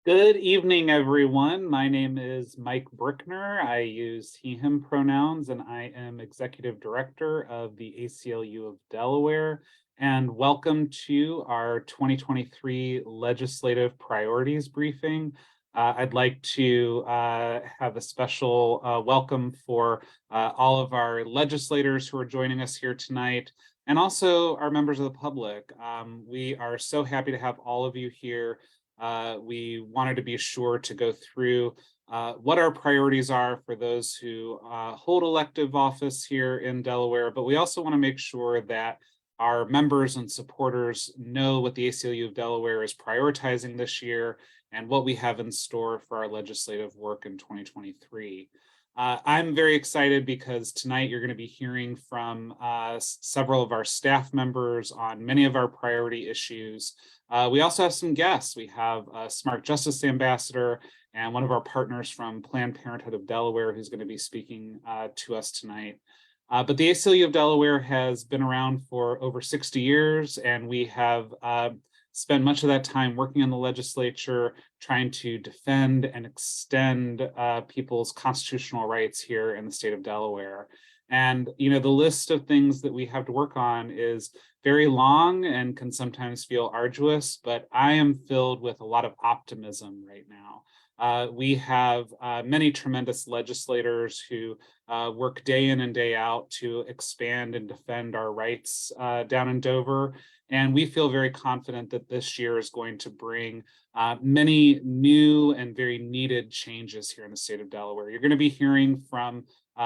Good evening, everyone. My name is Mike Brickner. I use he, him pronouns, and I am Executive Director of the ACLU of Delaware. And welcome to our 2023 Legislative Priorities Briefing. I'd like to have a special welcome for all of our legislators who are joining us here tonight, and also our members of the public. We are so happy to have all of you here. We wanted to be sure to go through what our priorities are for those who hold elective office here in Delaware, but we also want to make sure that our members and supporters know what the ACLU of Delaware is prioritizing this year and what we have in store for our legislative work in 2023. I'm very excited because tonight you're going to be hearing from several of our staff members on many of our priority issues. We also have some guests. We have a Smart Justice Ambassador and one of our partners from Planned Parenthood of Delaware who's going to be speaking to us tonight. But the ACLU of Delaware has been around for over 60 years, and we have spent much of that time working in the legislature, trying to defend and extend people's constitutional rights here in the state of Delaware. And, you know, the list of things that we have to work on is very long and can sometimes feel arduous, but I am filled with a lot of optimism right now. We have many tremendous legislators who work day in and day out to expand and defend our rights down in Dover. And we feel very confident that this year is going to bring many new and very needed changes here in the state of Delaware. You're going to be hearing from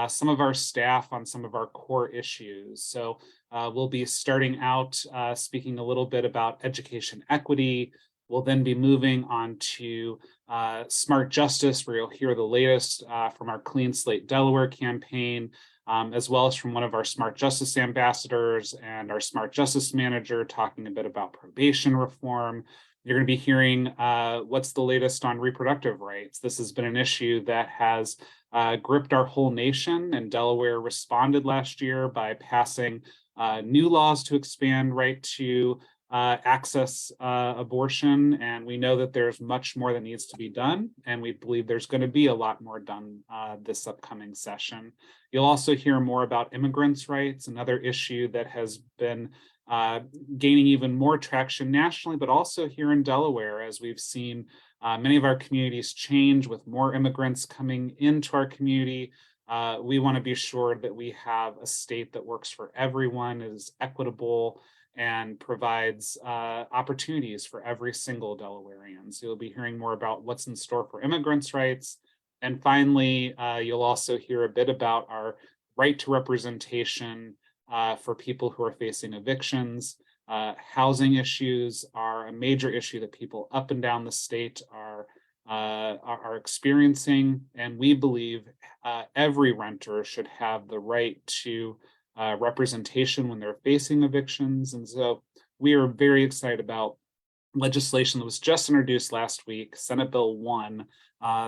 some of our staff on some of our core issues. So we'll be starting out speaking a little bit about education equity. We'll then be moving on to Smart Justice, where you'll hear the latest from our Clean Slate Delaware campaign, as well as from one of our Smart Justice ambassadors and our Smart Justice manager talking a bit about probation reform. You're going to be hearing what's the latest on reproductive rights. This has been an issue that has gripped our whole nation, and Delaware responded last year by passing new laws to expand right to access abortion. And we know that there's much more that needs to be done, and we believe there's going to be a lot more done this upcoming session. You'll also hear more about immigrants' rights, another issue that has been gaining even more traction nationally, but also here in Delaware, as we've seen many of our communities change with more immigrants coming into our community. We want to be sure that we have a state that works for everyone, is equitable, and provides opportunities for every single Delawarean. So you'll be hearing more about what's in store for immigrants' rights. And finally, you'll also hear a bit about our right to representation for people who are facing evictions. Housing issues are a major issue that people up and down the state are experiencing, and we believe every renter should have the right to representation when they're facing evictions. And so we are very excited about legislation that was just introduced last week, Senate Bill 1,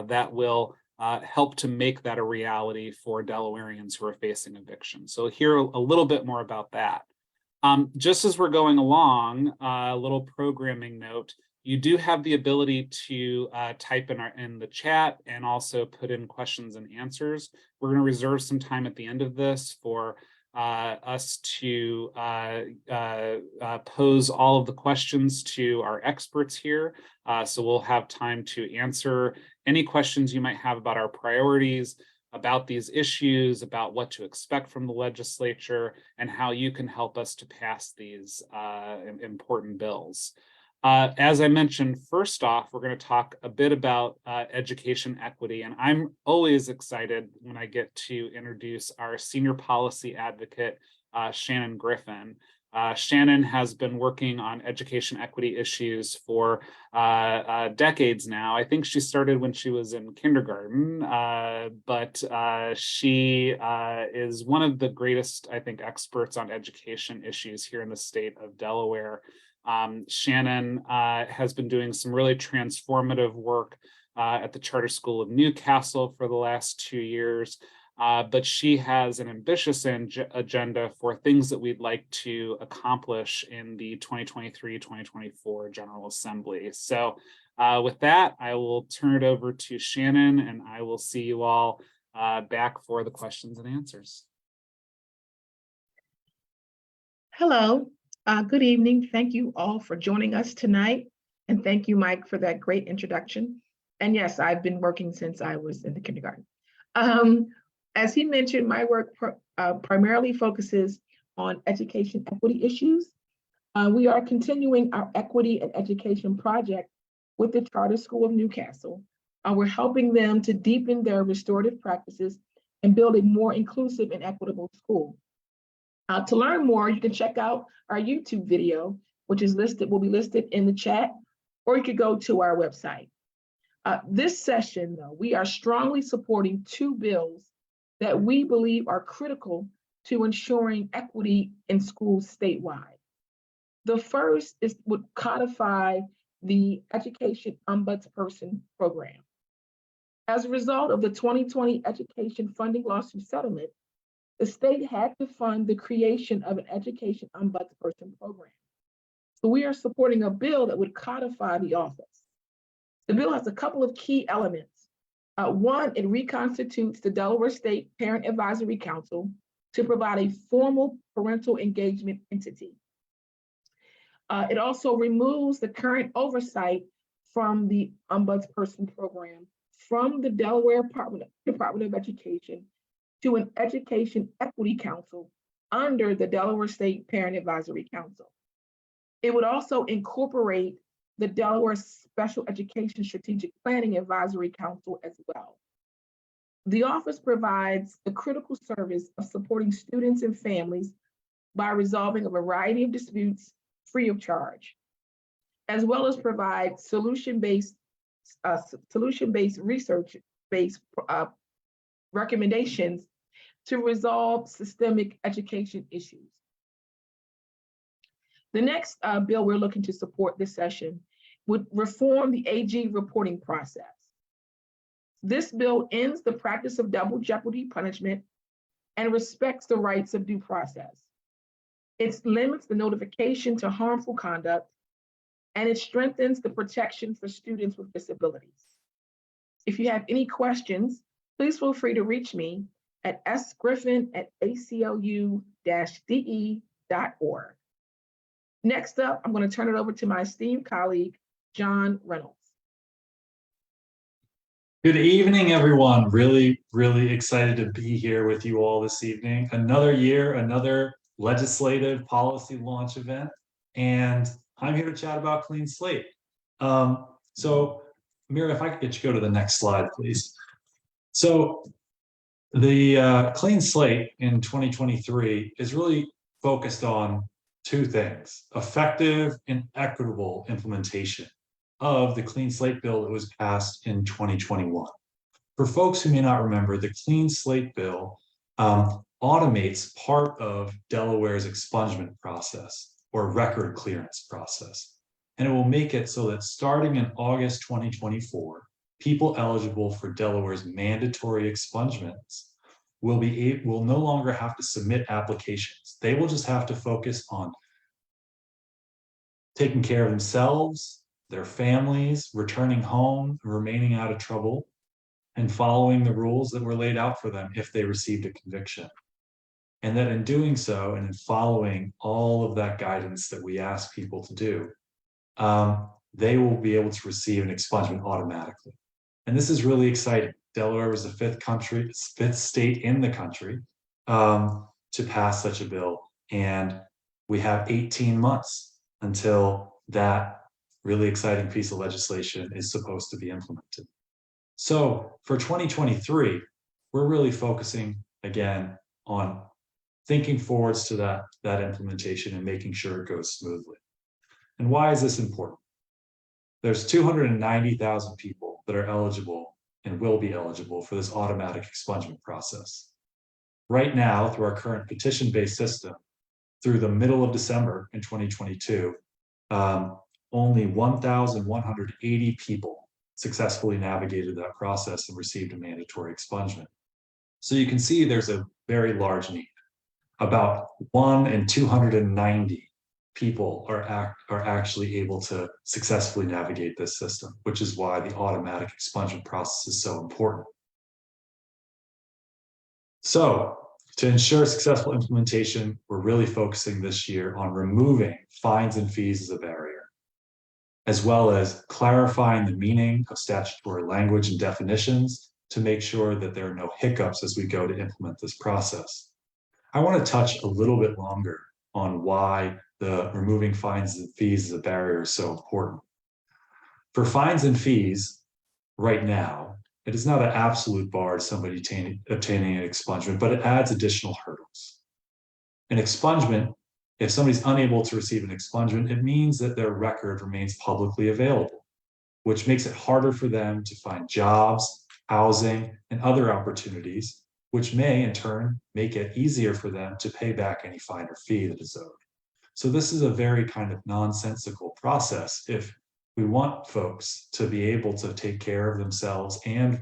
that will help to make that a reality for Delawareans who are facing eviction. So hear a little bit more about that. Just as we're going along, a little programming note, you do have the ability to type in the chat and also put in questions and answers. We're going to reserve some time at the end of this for us to pose all of the questions to our experts here. So we'll have time to answer any questions you might have about our priorities, about these issues, about what to expect from the legislature, and how you can help us to pass these important bills. As I mentioned, first off, we're going to talk a bit about education equity, and I'm always excited when I get to introduce our senior policy advocate, Shannon Griffin. Shannon has been working on education equity issues for decades now. I think she started when she was in kindergarten, but she is one of the greatest, I think, experts on education issues here in the state of Delaware. Shannon has been doing some really transformative work at the Charter School of Newcastle for the last 2 years. but she has an ambitious agenda for things that we'd like to accomplish in the 2023-2024 General Assembly. So with that, I will turn it over to Shannon, and I will see you all back for the questions and answers. Hello, good evening. Thank you all for joining us tonight. And thank you, Mike, for that great introduction. And yes, I've been working since I was in the kindergarten. As he mentioned, my work primarily focuses on education equity issues. We are continuing our equity and education project with the Charter School of Newcastle. We're helping them to deepen their restorative practices and build a more inclusive and equitable school. To learn more, you can check out our YouTube video, which is will be listed in the chat, or you could go to our website. This session, though, we are strongly supporting two bills that we believe are critical to ensuring equity in schools statewide. The first would codify the Education Ombudsperson Program. As a result of the 2020 education funding lawsuit settlement, the state had to fund the creation of an Education Ombudsperson Program. So we are supporting a bill that would codify the office. The bill has a couple of key elements. One, it reconstitutes the Delaware State Parent Advisory Council to provide a formal parental engagement entity. It also removes the current oversight from the Ombudsperson Program from the Delaware Department of Education to an Education Equity Council under the Delaware State Parent Advisory Council. It would also incorporate the Delaware Special Education Strategic Planning Advisory Council as well. The office provides the critical service of supporting students and families by resolving a variety of disputes free of charge, as well as provide solution-based research-based recommendations to resolve systemic education issues. The next bill we're looking to support this session would reform the AG reporting process. This bill ends the practice of double jeopardy punishment and respects the rights of due process. It limits the notification to harmful conduct, and it strengthens the protection for students with disabilities. If you have any questions, please feel free to reach me at sgriffin@aclu-de.org. Next up, I'm going to turn it over to my esteemed colleague, John Reynolds. Good evening, everyone. Really, really excited to be here with you all this evening. Another year, another legislative policy launch event, and I'm here to chat about Clean Slate. So, Mira, if I could get you to go to the next slide, please. So, the Clean Slate in 2023 is really focused on two things: effective and equitable implementation of the Clean Slate bill that was passed in 2021. For folks who may not remember, the Clean Slate bill automates part of Delaware's expungement process or record clearance process. And it will make it so that starting in August 2024, people eligible for Delaware's mandatory expungements will no longer have to submit applications. They will just have to focus on taking care of themselves, their families, returning home, remaining out of trouble, and following the rules that were laid out for them if they received a conviction. And that in doing so, and in following all of that guidance that we ask people to do, they will be able to receive an expungement automatically. And this is really exciting. Delaware was the fifth state in the country to pass such a bill. And we have 18 months until that really exciting piece of legislation is supposed to be implemented. So for 2023, we're really focusing again on thinking forwards to that implementation and making sure it goes smoothly. And why is this important? There's 290,000 people that are eligible and will be eligible for this automatic expungement process. Right now, through our current petition-based system, through the middle of December in 2022, only 1,180 people successfully navigated that process and received a mandatory expungement. So you can see there's a very large need. About 1 in 290 people are actually able to successfully navigate this system, which is why the automatic expungement process is so important. So to ensure successful implementation, we're really focusing this year on removing fines and fees as a barrier, as well as clarifying the meaning of statutory language and definitions to make sure that there are no hiccups as we go to implement this process. I want to touch a little bit longer on why the removing fines and fees as a barrier is so important. For fines and fees, right now, it is not an absolute bar to somebody obtaining an expungement, but it adds additional hurdles. An expungement, if somebody's unable to receive an expungement, it means that their record remains publicly available, which makes it harder for them to find jobs, housing, and other opportunities, which may in turn make it easier for them to pay back any fine or fee that is owed. So this is a very kind of nonsensical process if we want folks to be able to take care of themselves and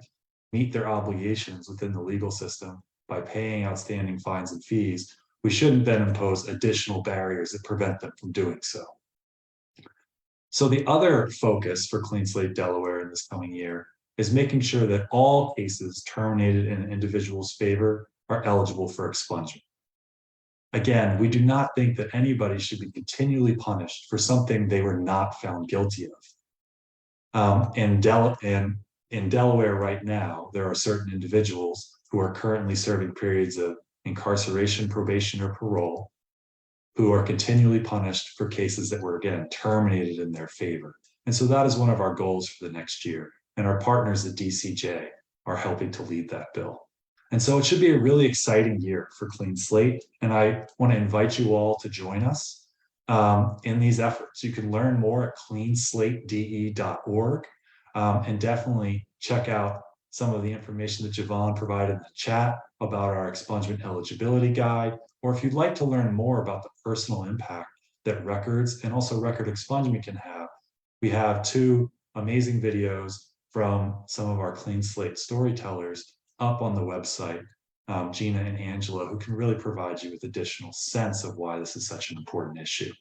meet their obligations within the legal system by paying outstanding fines and fees. We shouldn't then impose additional barriers that prevent them from doing so. So the other focus for Clean Slate Delaware in this coming year is making sure that all cases terminated in an individual's favor are eligible for expungement. Again, we do not think that anybody should be continually punished for something they were not found guilty of. In Delaware right now, there are certain individuals who are currently serving periods of incarceration, probation, or parole, who are continually punished for cases that were, again, terminated in their favor. And so that is one of our goals for the next year. And our partners at DCJ are helping to lead that bill. And so it should be a really exciting year for Clean Slate. And I want to invite you all to join us in these efforts. You can learn more at cleanslatede.org and definitely check out some of the information that Javon provided in the chat about our expungement eligibility guide. Or if you'd like to learn more about the personal impact that records and also record expungement can have, we have 2 amazing videos from some of our Clean Slate storytellers up on the website, Gina and Angela, who can really provide you with additional sense of why this is such an important issue.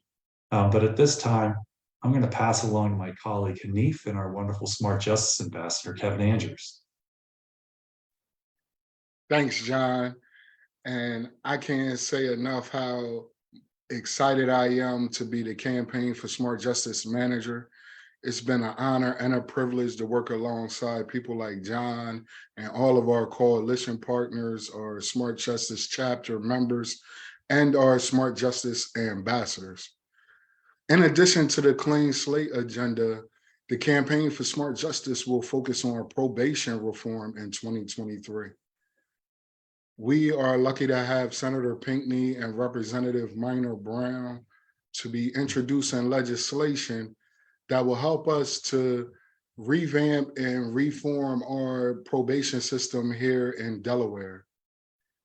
But at this time, I'm going to pass along to my colleague Hanif and our wonderful Smart Justice Ambassador, Kevin Andrews. Thanks, John. And I can't say enough how excited I am to be the Campaign for Smart Justice Manager. It's been an honor and a privilege to work alongside people like John and all of our coalition partners, our Smart Justice chapter members, and our Smart Justice ambassadors. In addition to the Clean Slate agenda, the Campaign for Smart Justice will focus on probation reform in 2023. We are lucky to have Senator Pinckney and Representative Minor Brown to be introducing legislation that will help us to revamp and reform our probation system here in Delaware.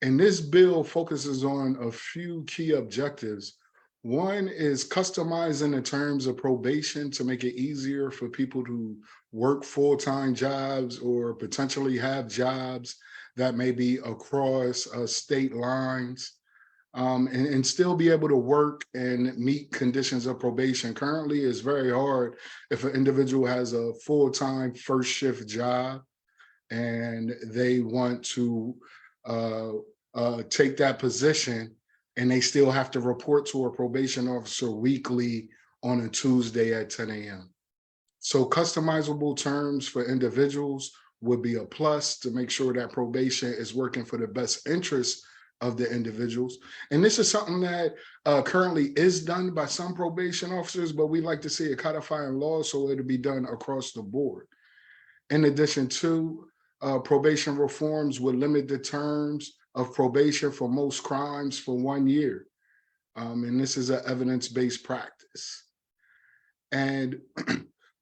And this bill focuses on a few key objectives. One is customizing the terms of probation to make it easier for people to work full-time jobs or potentially have jobs that may be across state lines, and still be able to work and meet conditions of probation. Currently, it's very hard if an individual has a full-time first shift job and they want to take that position and they still have to report to a probation officer weekly on a Tuesday at 10 a.m. So customizable terms for individuals would be a plus to make sure that probation is working for the best interest of the individuals. And this is something that currently is done by some probation officers, but we like to see it codified in law so it'll be done across the board. In addition to probation reforms would limit the terms of probation for most crimes for 1 year. And this is an evidence-based practice. And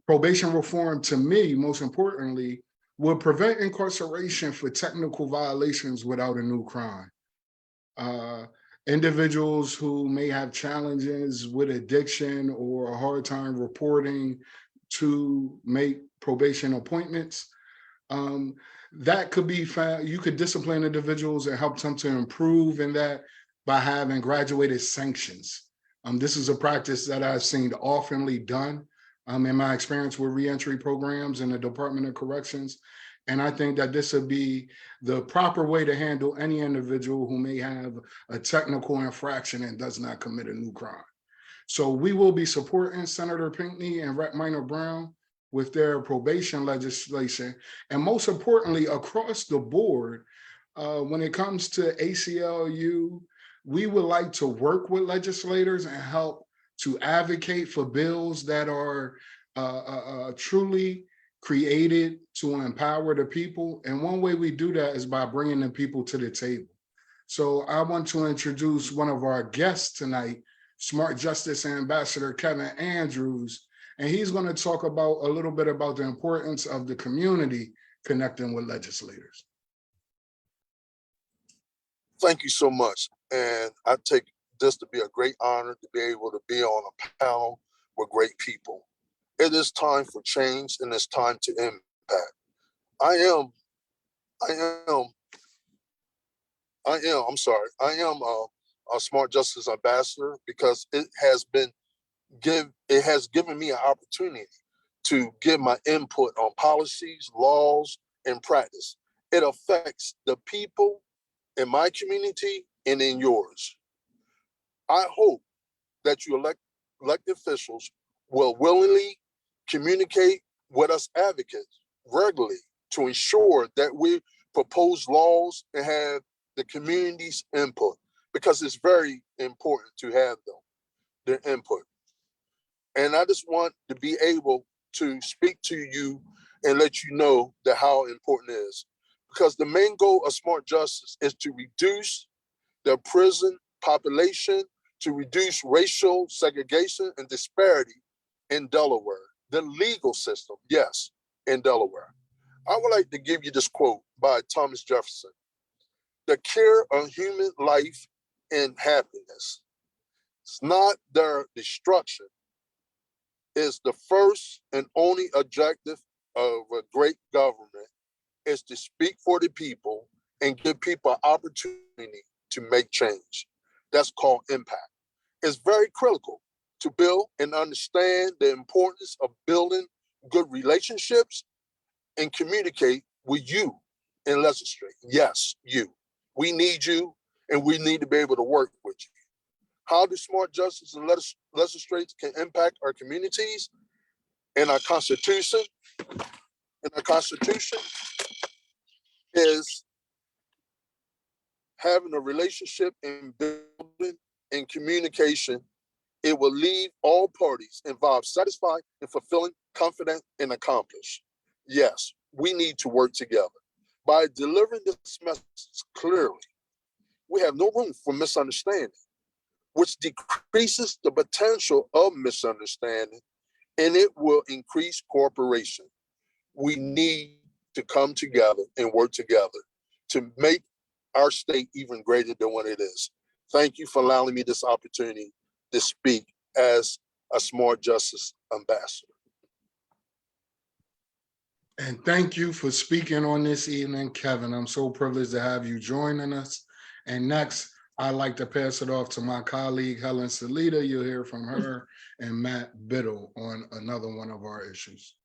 probation reform, to me, most importantly, would prevent incarceration for technical violations without a new crime. Individuals who may have challenges with addiction or a hard time reporting to make probation appointments That could be found, you could discipline individuals and help them to improve in that by having graduated sanctions. This is a practice that I've seen oftenly done in my experience with reentry programs in the Department of Corrections. And I think that this would be the proper way to handle any individual who may have a technical infraction and does not commit a new crime. So we will be supporting Senator Pinckney and Rep. Minor Brown with their probation legislation. And most importantly, across the board, when it comes to ACLU, we would like to work with legislators and help to advocate for bills that are truly created to empower the people. And one way we do that is by bringing the people to the table. So I want to introduce one of our guests tonight, Smart Justice Ambassador Kevin Andrews, and he's going to talk about a little bit about the importance of the community connecting with legislators. Thank you so much. And I take this to be a great honor to be able to be on a panel with great people. It is time for change and it's time to impact. I am a Smart Justice Ambassador because it has given me an opportunity to give my input on policies, laws, and practice. It affects the people in my community and in yours. I hope that you elected officials will willingly communicate with us advocates regularly to ensure that we propose laws and have the community's input, because it's very important to have their input. And I just want to be able to speak to you and let you know that how important it is. Because the main goal of Smart Justice is to reduce the prison population, to reduce racial segregation and disparity in Delaware, the legal system, yes, in Delaware. I would like to give you this quote by Thomas Jefferson. The care of human life and happiness, it's not their destruction, is the first and only objective of a great government, is to speak for the people and give people an opportunity to make change. That's called impact. It's very critical to build and understand the importance of building good relationships and communicate with you and legislate. Yes, you. We need you and we need to be able to work with you. How do Smart Justice and legislators can impact our communities and our Constitution? And our Constitution is having a relationship and building and communication. It will leave all parties involved satisfied and fulfilling, confident, and accomplished. Yes, we need to work together. By delivering this message clearly, we have no room for misunderstanding, which decreases the potential of misunderstanding, and it will increase cooperation. We need to come together and work together to make our state even greater than what it is. Thank you for allowing me this opportunity to speak as a Smart Justice Ambassador. And thank you for speaking on this evening, Kevin. I'm so privileged to have you joining us. And next, I'd like to pass it off to my colleague, Helen Salida. You'll hear from her, and Matt Biddle on another one of our issues.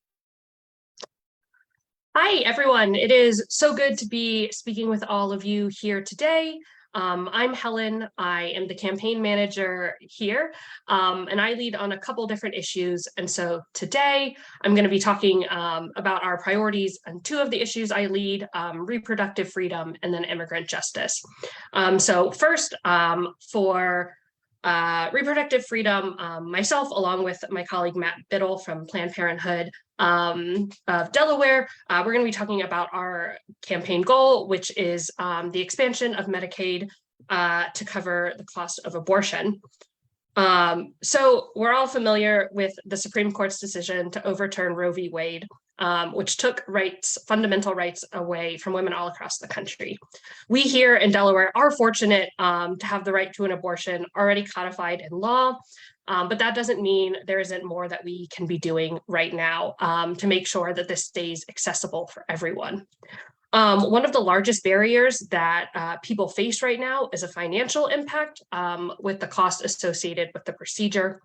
Hi, everyone. It is so good to be speaking with all of you here today. I'm Helen. I am the campaign manager here, and I lead on a couple different issues. And so today I'm going to be talking about our priorities on two of the issues I lead, reproductive freedom and then immigrant justice. So first, for reproductive freedom, myself, along with my colleague Matt Biddle from Planned Parenthood of Delaware, we're going to be talking about our campaign goal, which is the expansion of Medicaid to cover the cost of abortion. So we're all familiar with the Supreme Court's decision to overturn Roe v. Wade which took fundamental rights away from women all across the country. We here in Delaware are fortunate to have the right to an abortion already codified in law, but that doesn't mean there isn't more that we can be doing right now to make sure that this stays accessible for everyone. One of the largest barriers that people face right now is a financial impact with the cost associated with the procedure.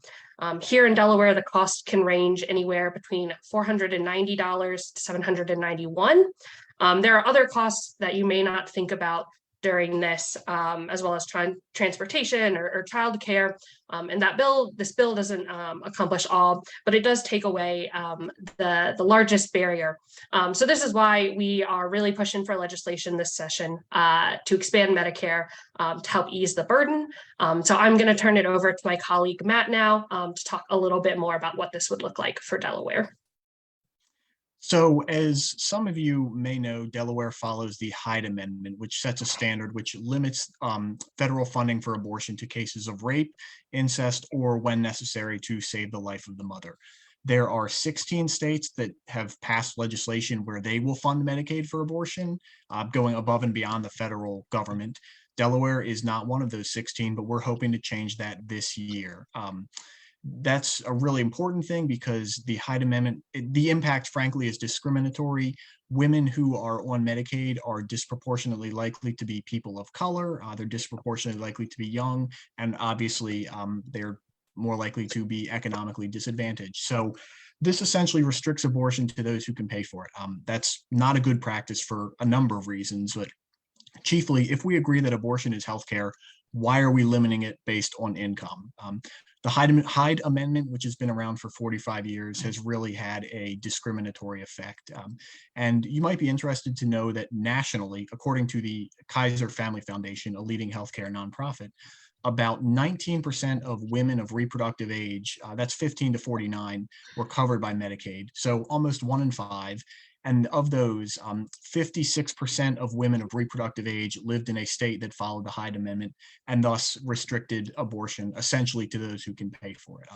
Here in Delaware, the cost can range anywhere between $490 to $791. There are other costs that you may not think about during this, as well as transportation or childcare. And this bill doesn't accomplish all, but it does take away the largest barrier. So this is why we are really pushing for legislation this session to expand Medicare to help ease the burden. So I'm going to turn it over to my colleague Matt now to talk a little bit more about what this would look like for Delaware. So as some of you may know, Delaware follows the Hyde Amendment, which sets a standard which limits federal funding for abortion to cases of rape, incest, or when necessary to save the life of the mother. There are 16 states that have passed legislation where they will fund Medicaid for abortion, going above and beyond the federal government. Delaware is not one of those 16, but we're hoping to change that this year. That's a really important thing because the Hyde Amendment, the impact, frankly, is discriminatory. Women who are on Medicaid are disproportionately likely to be people of color. They're disproportionately likely to be young, and obviously they're more likely to be economically disadvantaged. So this essentially restricts abortion to those who can pay for it. That's not a good practice for a number of reasons, but chiefly, if we agree that abortion is healthcare, why are we limiting it based on income? The Hyde Amendment, which has been around for 45 years, has really had a discriminatory effect. And you might be interested to know that nationally, according to the Kaiser Family Foundation, a leading healthcare nonprofit, about 19% of women of reproductive age, that's 15 to 49, were covered by Medicaid. So almost 1 in 5. And of those, 56% of women of reproductive age lived in a state that followed the Hyde Amendment and thus restricted abortion essentially to those who can pay for it.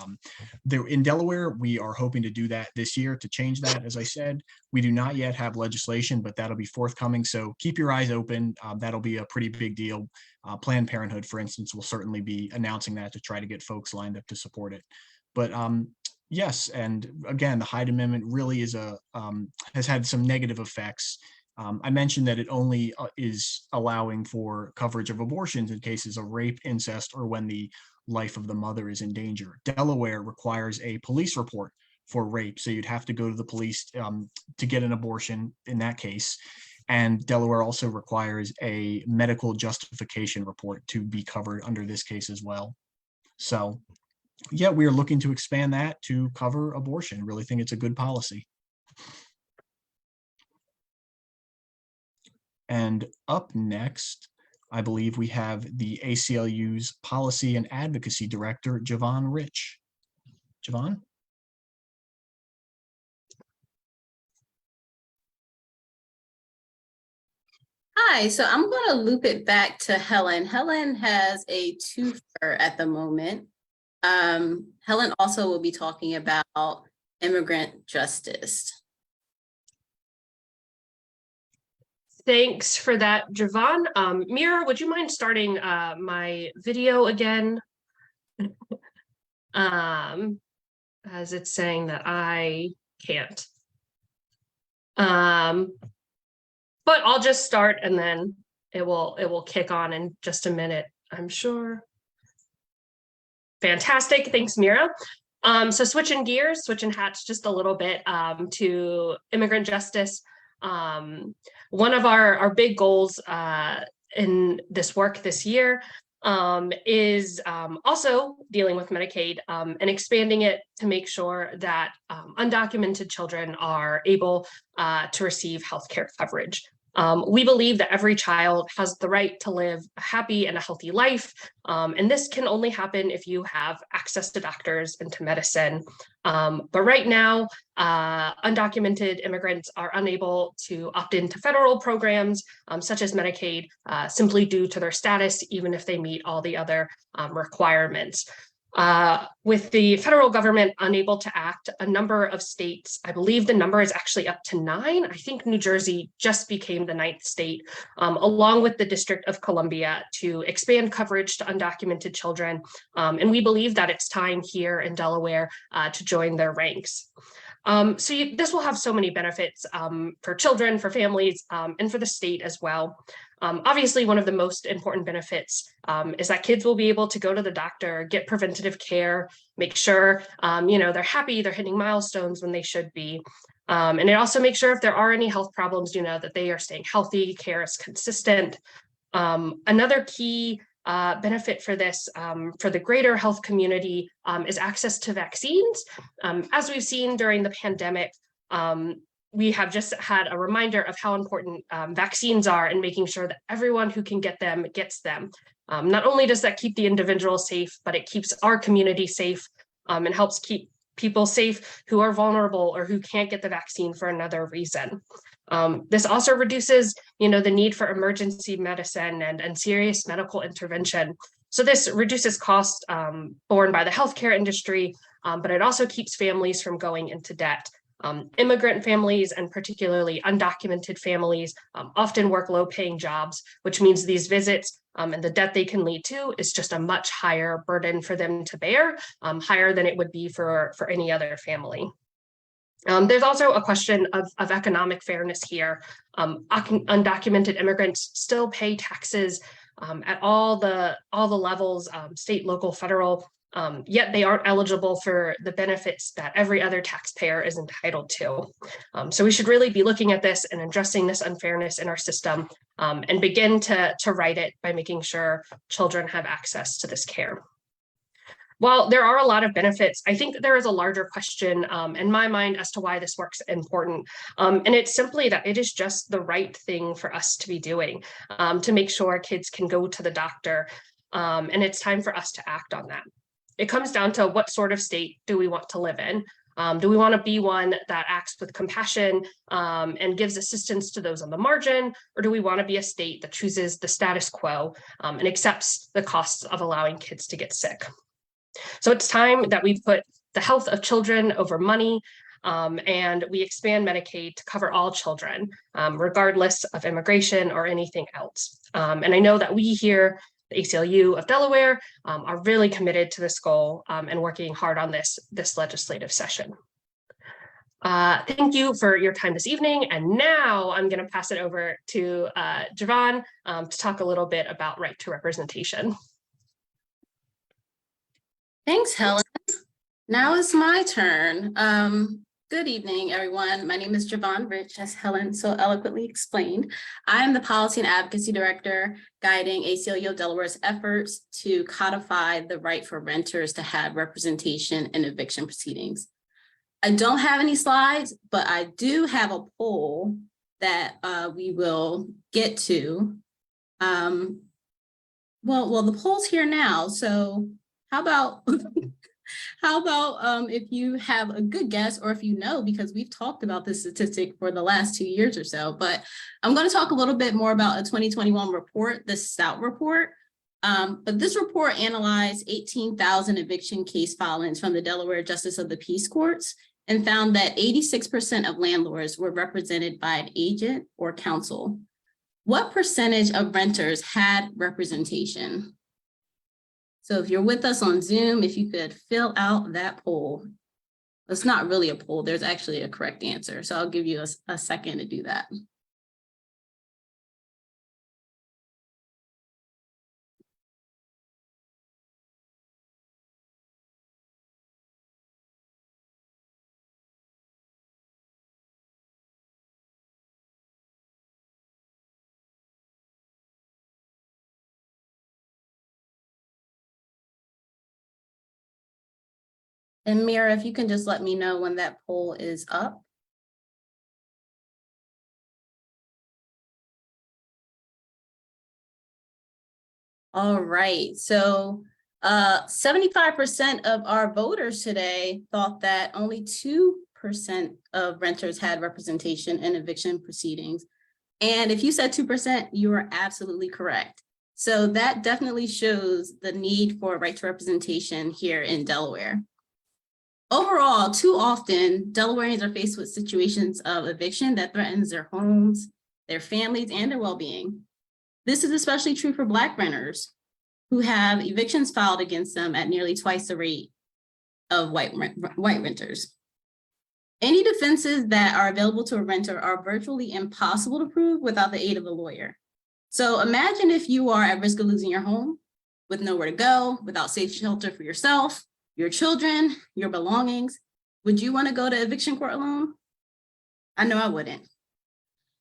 In Delaware, we are hoping to do that this year to change that. As I said, we do not yet have legislation, but that'll be forthcoming. So keep your eyes open. That'll be a pretty big deal. Planned Parenthood, for instance, will certainly be announcing that to try to get folks lined up to support it. But yes, and again, the Hyde Amendment really is has had some negative effects. I mentioned that it only is allowing for coverage of abortions in cases of rape, incest, or when the life of the mother is in danger. Delaware requires a police report for rape, so you'd have to go to the police to get an abortion in that case. And Delaware also requires a medical justification report to be covered under this case as well. So yeah, we are looking to expand that to cover abortion. Really think it's a good policy. And up next, I believe we have the ACLU's Policy and Advocacy Director, Javon Rich. Javon? Hi, so I'm going to loop it back to Helen. Helen has a twofer at the moment. Helen also will be talking about immigrant justice. Thanks for that, Javon. Mira, would you mind starting my video again? As it's saying that I can't. But I'll just start and then it will kick on in just a minute, I'm sure. Fantastic, thanks, Mira. So switching hats just a little bit to immigrant justice. One of our big goals in this work this year is also dealing with Medicaid and expanding it to make sure that undocumented children are able to receive healthcare coverage. We believe that every child has the right to live a happy and a healthy life, and this can only happen if you have access to doctors and to medicine. But right now, undocumented immigrants are unable to opt into federal programs, such as Medicaid, simply due to their status, even if they meet all the other requirements. With the federal government unable to act, a number of states, I believe the number is actually up to 9. I think New Jersey just became the 9th state, along with the District of Columbia, to expand coverage to undocumented children. And we believe that it's time here in Delaware to join their ranks. This will have so many benefits for children, for families, and for the state as well. Obviously, one of the most important benefits is that kids will be able to go to the doctor, get preventative care, make sure they're happy, they're hitting milestones when they should be. And it also makes sure if there are any health problems, that they are staying healthy, care is consistent. Another key benefit for this, for the greater health community, is access to vaccines. As we've seen during the pandemic, we have just had a reminder of how important vaccines are in making sure that everyone who can get them gets them. Not only does that keep the individual safe, but it keeps our community safe and helps keep people safe who are vulnerable or who can't get the vaccine for another reason. This also reduces, the need for emergency medicine and serious medical intervention. So this reduces costs borne by the healthcare industry, but it also keeps families from going into debt. Immigrant families and particularly undocumented families often work low-paying jobs, which means these visits and the debt they can lead to is just a much higher burden for them to bear, higher than it would be for any other family. There's also a question of economic fairness here. Undocumented immigrants still pay taxes at all the levels, state, local, federal, yet they aren't eligible for the benefits that every other taxpayer is entitled to. So we should really be looking at this and addressing this unfairness in our system and begin to right it by making sure children have access to this care. While there are a lot of benefits, I think there is a larger question in my mind as to why this work's important. And it's simply that it is just the right thing for us to be doing to make sure kids can go to the doctor. And it's time for us to act on that. It comes down to what sort of state do we want to live in? Do we want to be one that acts with compassion and gives assistance to those on the margin? Or do we want to be a state that chooses the status quo and accepts the costs of allowing kids to get sick? So it's time that we put the health of children over money and we expand Medicaid to cover all children, regardless of immigration or anything else. And I know that we here, the ACLU of Delaware, are really committed to this goal and working hard on this legislative session. Thank you for your time this evening. And now I'm going to pass it over to Javon to talk a little bit about right to representation. Thanks, Helen. Now it's my turn. Good evening, everyone. My name is Javon Rich, as Helen so eloquently explained. I'm the Policy and Advocacy Director guiding ACLU of Delaware's efforts to codify the right for renters to have representation in eviction proceedings. I don't have any slides, but I do have a poll that we will get to. Well, the poll's here now, so how about if you have a good guess, or if you know, because we've talked about this statistic for the last 2 years or so, but I'm going to talk a little bit more about a 2021 report, the Stout report. But this report analyzed 18,000 eviction case filings from the Delaware Justice of the Peace Courts and found that 86% of landlords were represented by an agent or counsel. What percentage of renters had representation? So if you're with us on Zoom, if you could fill out that poll. It's not really a poll, there's actually a correct answer. So I'll give you a second to do that. And Mira, if you can just let me know when that poll is up. All right, so 75% of our voters today thought that only 2% of renters had representation in eviction proceedings. And if you said 2%, you are absolutely correct. So that definitely shows the need for right to representation here in Delaware. Overall, too often, Delawareans are faced with situations of eviction that threatens their homes, their families, and their well-being. This is especially true for Black renters who have evictions filed against them at nearly twice the rate of white renters. Any defenses that are available to a renter are virtually impossible to prove without the aid of a lawyer. So imagine if you are at risk of losing your home with nowhere to go, without safe shelter for yourself, your children, your belongings. Would you want to go to eviction court alone? I know I wouldn't.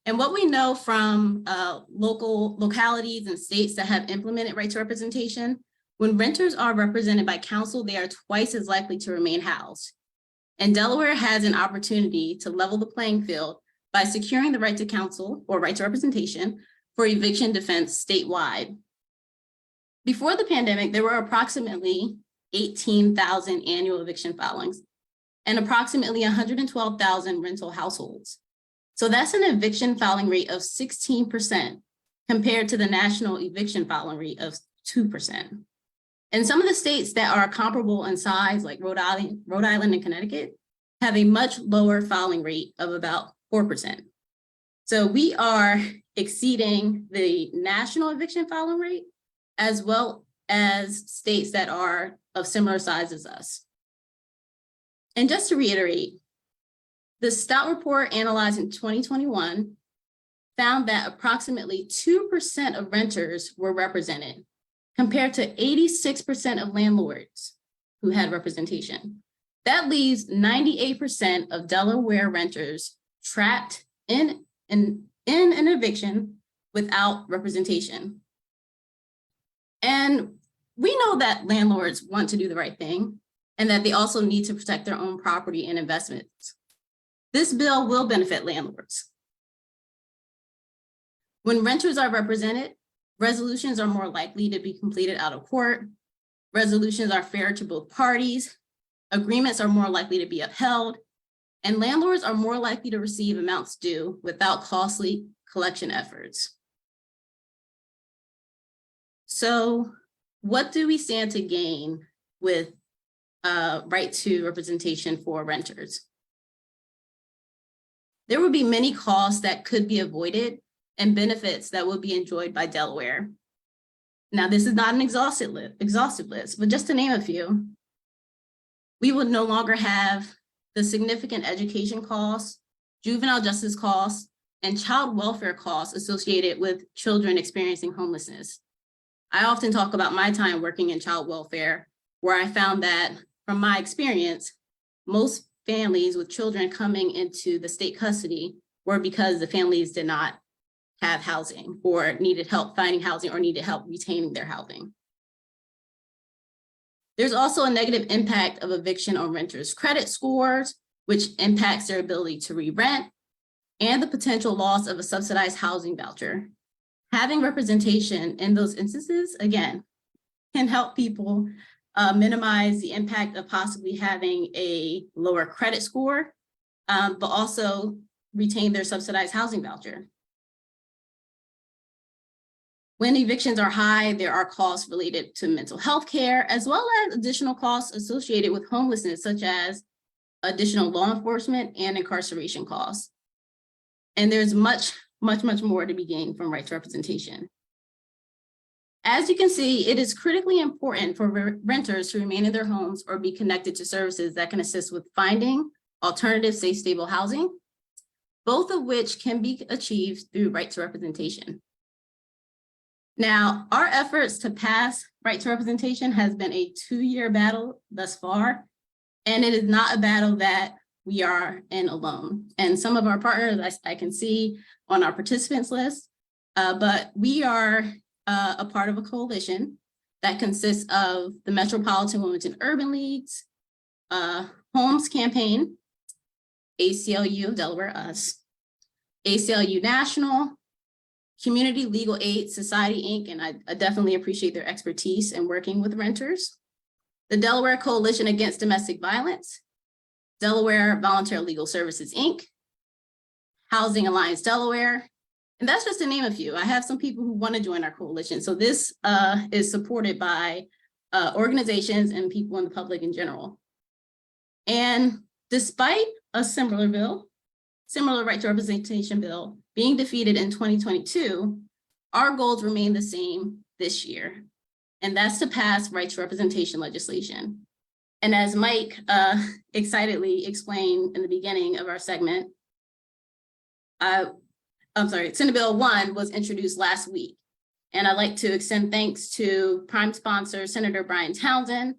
And what we know from localities and states that have implemented right to representation, when renters are represented by counsel, they are twice as likely to remain housed. And Delaware has an opportunity to level the playing field by securing the right to counsel or right to representation for eviction defense statewide. Before the pandemic, there were approximately 18,000 annual eviction filings and approximately 112,000 rental households. So that's an eviction filing rate of 16% compared to the national eviction filing rate of 2%. And some of the states that are comparable in size, like Rhode Island and Connecticut, have a much lower filing rate of about 4%. So we are exceeding the national eviction filing rate, as well as states that are of similar size as us. And just to reiterate, the Stout report analyzed in 2021 found that approximately 2% of renters were represented, compared to 86% of landlords who had representation. That leaves 98% of Delaware renters trapped in an eviction without representation. And we know that landlords want to do the right thing and that they also need to protect their own property and investments. This bill will benefit landlords. When renters are represented, resolutions are more likely to be completed out of court. Resolutions are fair to both parties. Agreements are more likely to be upheld. And landlords are more likely to receive amounts due without costly collection efforts. So what do we stand to gain with right to representation for renters? There would be many costs that could be avoided and benefits that will be enjoyed by Delaware. Now, this is not an exhaustive list, but just to name a few, we would no longer have the significant education costs, juvenile justice costs, and child welfare costs associated with children experiencing homelessness. I often talk about my time working in child welfare, where I found that from my experience, most families with children coming into the state custody were because the families did not have housing or needed help finding housing or needed help retaining their housing. There's also a negative impact of eviction on renters' credit scores, which impacts their ability to re-rent, and the potential loss of a subsidized housing voucher. Having representation in those instances, again, can help people minimize the impact of possibly having a lower credit score, but also retain their subsidized housing voucher. When evictions are high, there are costs related to mental health care, as well as additional costs associated with homelessness, such as additional law enforcement and incarceration costs. And there's much more to be gained from right to representation. As you can see, it is critically important for renters to remain in their homes or be connected to services that can assist with finding alternative, safe, stable housing, both of which can be achieved through right to representation. Now, our efforts to pass right to representation has been a 2-year battle thus far, and it is not a battle that we are in alone. And some of our partners I can see on our participants list, but we are a part of a coalition that consists of the Metropolitan Wilmington Urban Leagues, Homes Campaign, ACLU of Delaware, us, ACLU National, Community Legal Aid Society, Inc., and I definitely appreciate their expertise in working with renters, the Delaware Coalition Against Domestic Violence, Delaware Voluntary Legal Services, Inc., Housing Alliance Delaware, And that's just to name a few. I have some people who want to join our coalition. So this is supported by organizations and people in the public in general. And despite a similar right to representation bill being defeated in 2022, our goals remain the same this year. And that's to pass right to representation legislation. And as Mike excitedly explained in the beginning of our segment, Senate Bill 1 was introduced last week. And I'd like to extend thanks to prime sponsor, Senator Brian Townsend,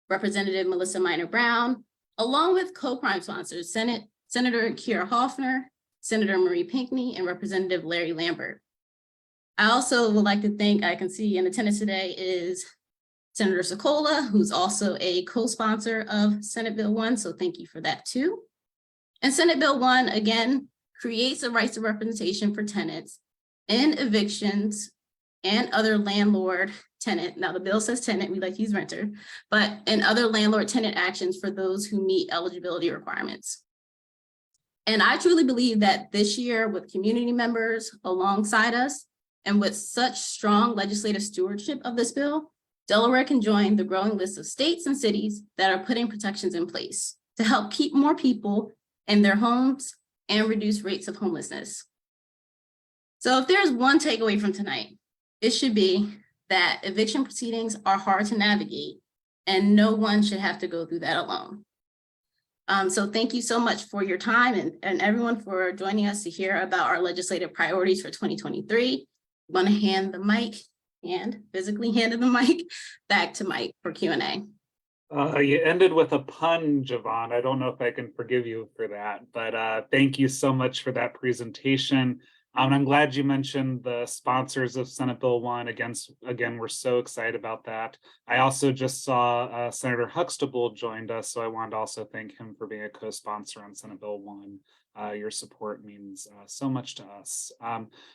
Representative Melissa Minor Brown, along with co-prime sponsors, Senator Kiera Hoffner, Senator Marie Pinckney, and Representative Larry Lambert. I also would like to thank, I can see in attendance today is Senator Sokola, who's also a co-sponsor of Senate Bill 1, so thank you for that too. And Senate Bill 1, again, creates a right to representation for tenants in evictions and other landlord tenant. Now the bill says tenant, we like to use renter, but in other landlord tenant actions for those who meet eligibility requirements. And I truly believe that this year, with community members alongside us and with such strong legislative stewardship of this bill, Delaware can join the growing list of states and cities that are putting protections in place to help keep more people in their homes and reduce rates of homelessness. So if there's one takeaway from tonight, it should be that eviction proceedings are hard to navigate and no one should have to go through that alone. So thank you so much for your time and everyone for joining us to hear about our legislative priorities for 2023. I'm going to hand the mic and physically handed the mic back to Mike for Q&A. You ended with a pun, Javon. I don't know if I can forgive you for that, but thank you so much for that presentation. I'm glad you mentioned the sponsors of Senate Bill 1. Again, we're so excited about that. I also just saw Senator Huxtable joined us, so I wanted to also thank him for being a co-sponsor on Senate Bill 1. Your support means so much to us.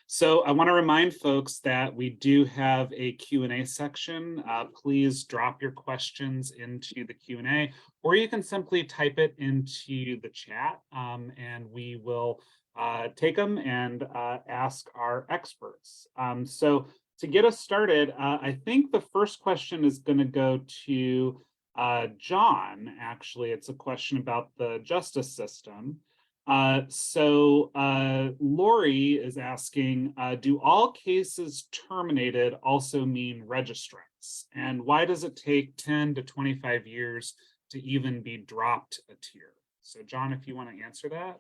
So I want to remind folks that we do have a Q&A section. Please drop your questions into the Q&A, or you can simply type it into the chat and we will take them and ask our experts. So to get us started, I think the first question is going to go to John. Actually, it's a question about the justice system. Lori is asking, do all cases terminated also mean registrants? And why does it take 10 to 25 years to even be dropped a tier? So John, if you want to answer that.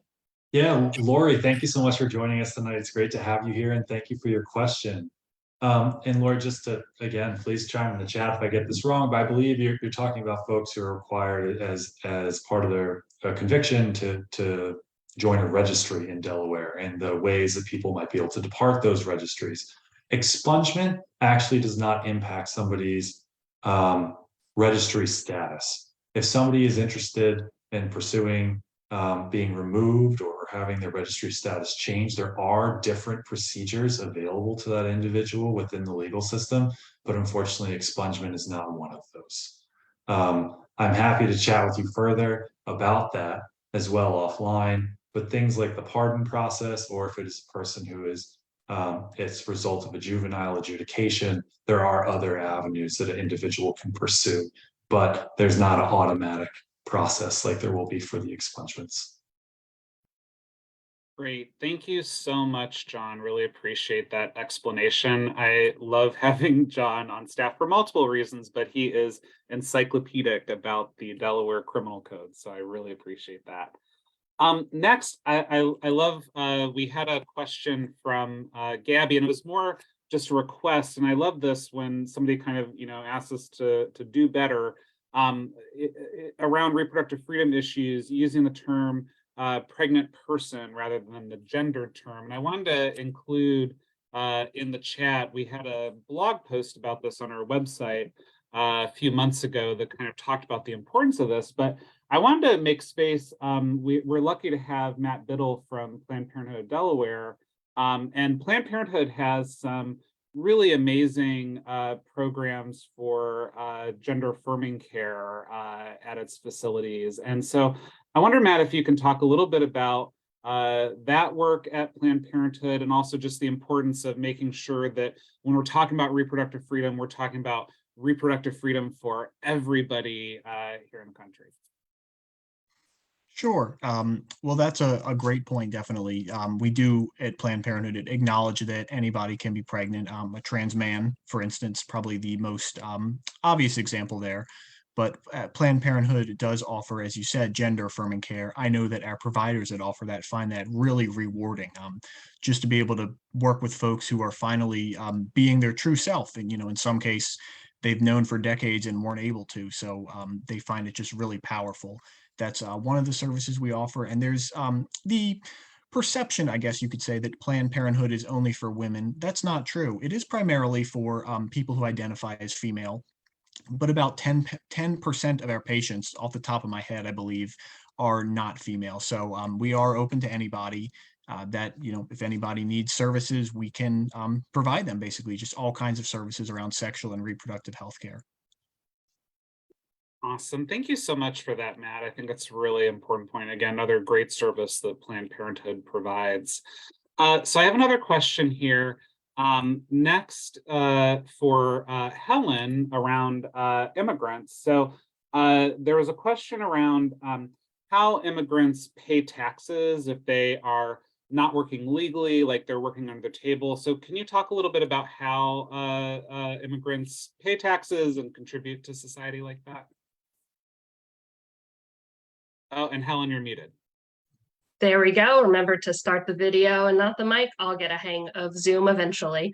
Yeah, Lori, thank you so much for joining us tonight. It's great to have you here and thank you for your question. And Lori, just to, again, please chime in the chat if I get this wrong, but I believe you're talking about folks who are required as part of their conviction to join a registry in Delaware and the ways that people might be able to depart those registries. Expungement actually does not impact somebody's registry status. If somebody is interested in pursuing being removed or having their registry status changed, there are different procedures available to that individual within the legal system, but unfortunately expungement is not one of those. I'm happy to chat with you further about that as well offline, but things like the pardon process, or if it is a person who is it's a result of a juvenile adjudication, there are other avenues that an individual can pursue, but there's not an automatic process like there will be for the expungements. Great. Thank you so much, John. Really appreciate that explanation. I love having John on staff for multiple reasons, but he is encyclopedic about the Delaware criminal code. So I really appreciate that. Next, I love, we had a question from Gabby, and it was more just a request. And I love this when somebody kind of, asks us to do better around reproductive freedom issues, using the term pregnant person rather than the gendered term. And I wanted to include in the chat, we had a blog post about this on our website a few months ago that kind of talked about the importance of this, but I wanted to make space. We're lucky to have Matt Biddle from Planned Parenthood of Delaware, and Planned Parenthood has some really amazing programs for gender affirming care at its facilities. And so I wonder, Matt, if you can talk a little bit about that work at Planned Parenthood, and also just the importance of making sure that when we're talking about reproductive freedom, we're talking about reproductive freedom for everybody here in the country. Sure. Well, that's a great point, definitely. We do at Planned Parenthood acknowledge that anybody can be pregnant. A trans man, for instance, probably the most obvious example there. But Planned Parenthood does offer, as you said, gender affirming care. I know that our providers that offer that find that really rewarding, just to be able to work with folks who are finally being their true self. And, in some case, they've known for decades and weren't able to. So they find it just really powerful. That's one of the services we offer. And there's the perception, I guess you could say, that Planned Parenthood is only for women. That's not true. It is primarily for people who identify as female. But about 10% of our patients, off the top of my head, I believe, are not female. So we are open to anybody that, if anybody needs services, we can provide them, basically, just all kinds of services around sexual and reproductive health care. Awesome. Thank you so much for that, Matt. I think that's a really important point. Again, another great service that Planned Parenthood provides. So I have another question here. Next for Helen around immigrants. So there was a question around how immigrants pay taxes if they are not working legally, like they're working under the table. So can you talk a little bit about how immigrants pay taxes and contribute to society like that? Oh, and Helen, you're muted. There we go. Remember to start the video and not the mic. I'll get a hang of Zoom eventually.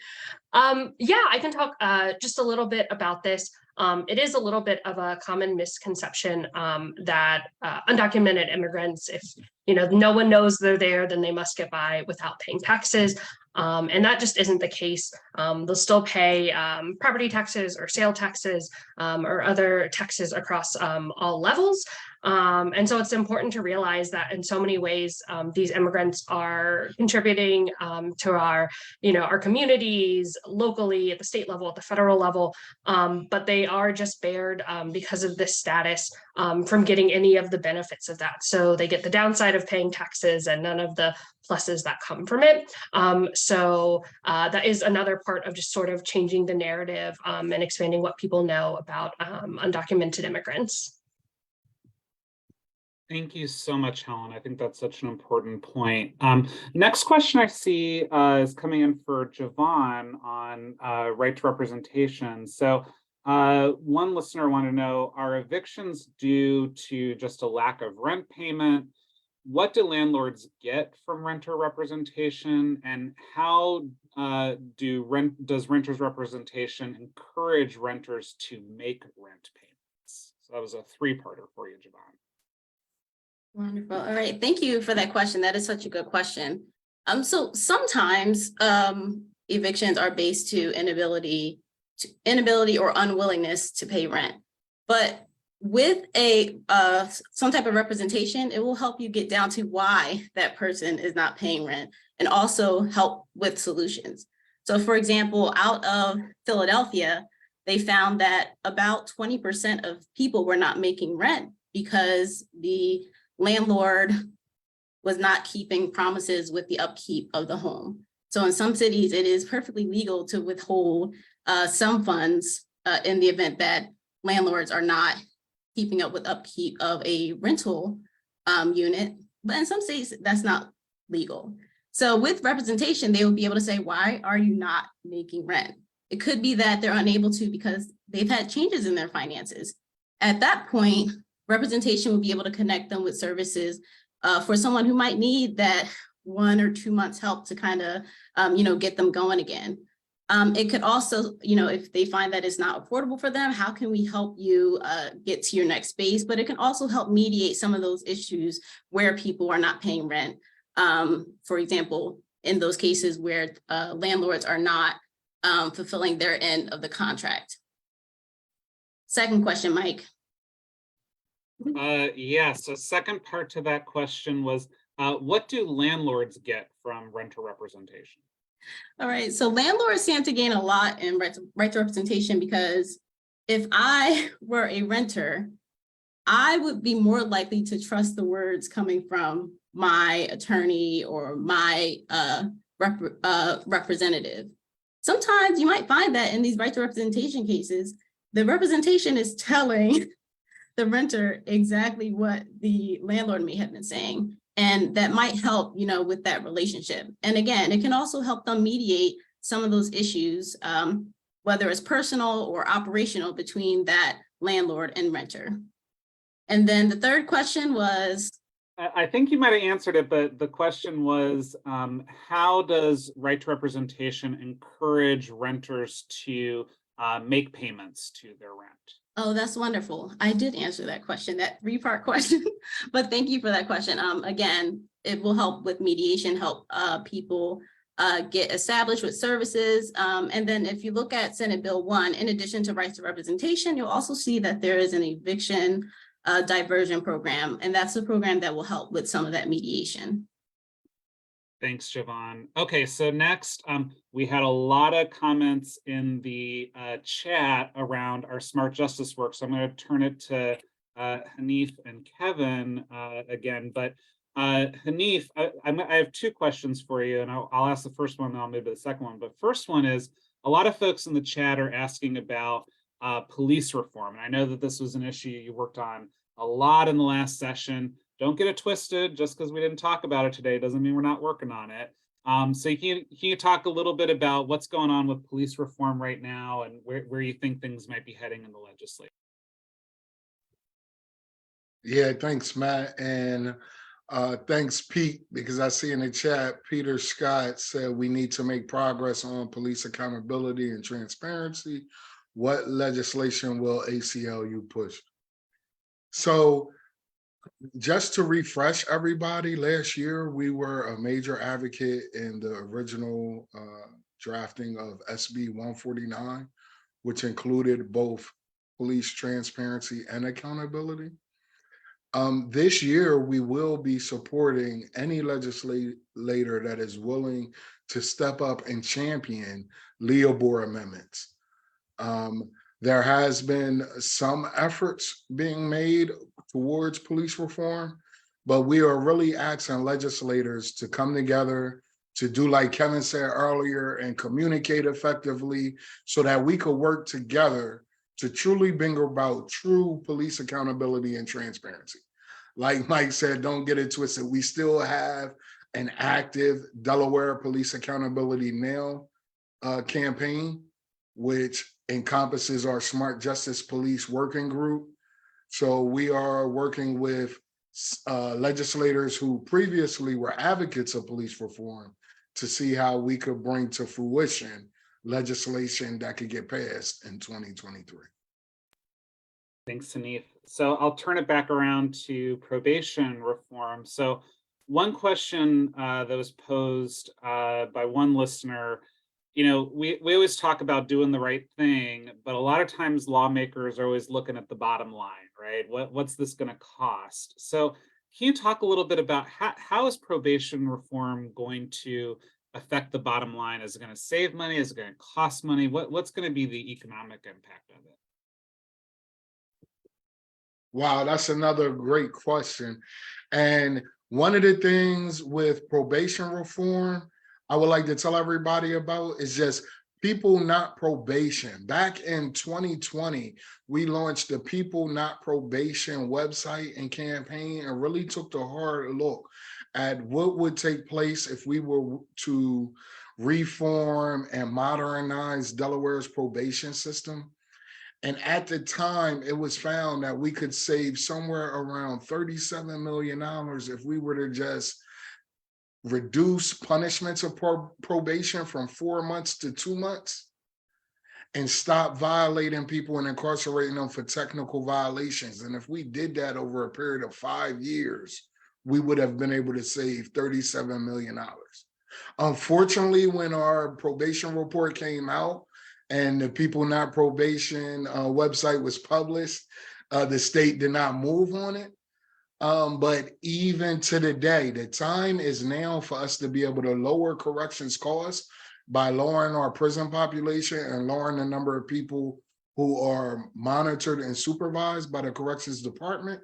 Yeah, I can talk just a little bit about this. It is a little bit of a common misconception that undocumented immigrants, if no one knows they're there, then they must get by without paying taxes. And that just isn't the case. They'll still pay property taxes or sale taxes or other taxes across all levels. And so it's important to realize that in so many ways, these immigrants are contributing to our communities locally, at the state level, at the federal level, but they are just barred because of this status from getting any of the benefits of that. So they get the downside of paying taxes and none of the pluses that come from it. So that is another part of just sort of changing the narrative and expanding what people know about undocumented immigrants. Thank you so much, Helen. I think that's such an important point. Next question I see is coming in for Javon on right to representation. So one listener wanted to know, are evictions due to just a lack of rent payment? What do landlords get from renter representation, and how does renters representation encourage renters to make rent payments? So that was a three-parter for you, Javon. Wonderful. All right. Thank you for that question. That is such a good question. So sometimes evictions are based to inability or unwillingness to pay rent. But with some type of representation, it will help you get down to why that person is not paying rent and also help with solutions. So for example, out of Philadelphia, they found that about 20% of people were not making rent because the landlord was not keeping promises with the upkeep of the home. So in some cities, it is perfectly legal to withhold some funds in the event that landlords are not keeping up with upkeep of a rental unit. But in some states, that's not legal. So with representation, they will be able to say, why are you not making rent? It could be that they're unable to because they've had changes in their finances. At that point, representation will be able to connect them with services for someone who might need that 1 or 2 months help to kind of, get them going again. It could also, if they find that it's not affordable for them, how can we help you get to your next space? But it can also help mediate some of those issues where people are not paying rent. For example, in those cases where landlords are not fulfilling their end of the contract. Second question, Mike. Yes, so second part to that question was, what do landlords get from renter representation? All right, so landlords stand to gain a lot in right to representation because if I were a renter, I would be more likely to trust the words coming from my attorney or my representative. Sometimes you might find that in these right to representation cases, the representation is telling the renter exactly what the landlord may have been saying. And that might help, with that relationship. And again, it can also help them mediate some of those issues, whether it's personal or operational between that landlord and renter. And then the third question was, I think you might have answered it, but the question was, how does right to representation encourage renters to make payments to their rent? Oh, that's wonderful. I did answer that question, that 3-part question, but thank you for that question. Again, it will help with mediation, help people get established with services. And then if you look at Senate Bill 1, in addition to rights to representation, you'll also see that there is an eviction diversion program, and that's a program that will help with some of that mediation. Thanks, Siobhan. Okay, so next, we had a lot of comments in the chat around our smart justice work. So I'm going to turn it to Hanif and Kevin again. But Hanif, I have 2 questions for you, and I'll ask the first one, then I'll move to the second one. But first one is, a lot of folks in the chat are asking about police reform. And I know that this was an issue you worked on a lot in the last session. Don't get it twisted. Just because we didn't talk about it today doesn't mean we're not working on it. So can you talk a little bit about what's going on with police reform right now and where you think things might be heading in the legislature? Yeah, thanks, Matt. And thanks, Pete, because I see in the chat, Peter Scott said we need to make progress on police accountability and transparency. What legislation will ACLU push? So just to refresh everybody, last year we were a major advocate in the original drafting of SB 149, which included both police transparency and accountability. This year, we will be supporting any legislator that is willing to step up and champion Leobor amendments. There has been some efforts being made towards police reform, but we are really asking legislators to come together, to do like Kevin said earlier, and communicate effectively so that we could work together to truly bring about true police accountability and transparency. Like Mike said, don't get it twisted. We still have an active Delaware Police Accountability Now campaign, which encompasses our Smart Justice Police Working Group. So we are working with legislators who previously were advocates of police reform to see how we could bring to fruition legislation that could get passed in 2023. Thanks, Hanif. So I'll turn it back around to probation reform. So one question that was posed by one listener, we always talk about doing the right thing, but a lot of times lawmakers are always looking at the bottom line, right? What's this going to cost? So can you talk a little bit about how is probation reform going to affect the bottom line? Is it going to save money? Is it going to cost money? What's going to be the economic impact of it? Wow, that's another great question. And one of the things with probation reform, I would like to tell everybody about is just People Not Probation. Back in 2020, we launched the People Not Probation website and campaign and really took the hard look at what would take place if we were to reform and modernize Delaware's probation system. And at the time, it was found that we could save somewhere around $37 million if we were to just reduce punishments of probation from 4 months to 2 months and stop violating people and incarcerating them for technical violations. And if we did that over a period of 5 years, we would have been able to save $37 million. Unfortunately, when our probation report came out, and the People Not Probation website was published, the state did not move on it. But even to the day, the time is now for us to be able to lower corrections costs by lowering our prison population and lowering the number of people who are monitored and supervised by the corrections department.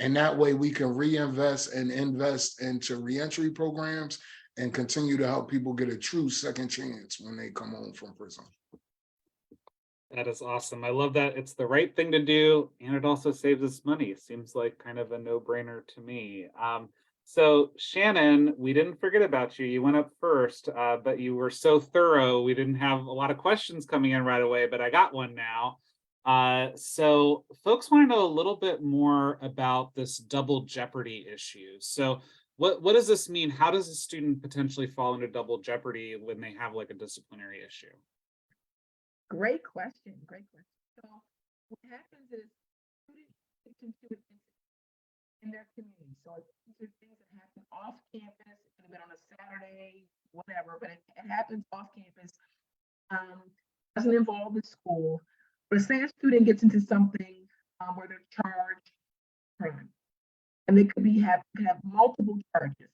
And that way we can reinvest and invest into reentry programs and continue to help people get a true second chance when they come home from prison. That is awesome. I love that. It's the right thing to do, and it also saves us money. Seems like kind of a no-brainer to me. So Shannon, we didn't forget about you. You went up first, but you were so thorough. We didn't have a lot of questions coming in right away, but I got one now. So folks want to know a little bit more about this double jeopardy issue. So what does this mean? How does a student potentially fall into double jeopardy when they have like a disciplinary issue? Great question. Great question. So what happens is students get into it in their community. So these are things that happen off campus. It could have been on a Saturday, whatever, but it happens off campus. Doesn't involve the school. But say a student gets into something where they're charged crime, and they could have multiple charges.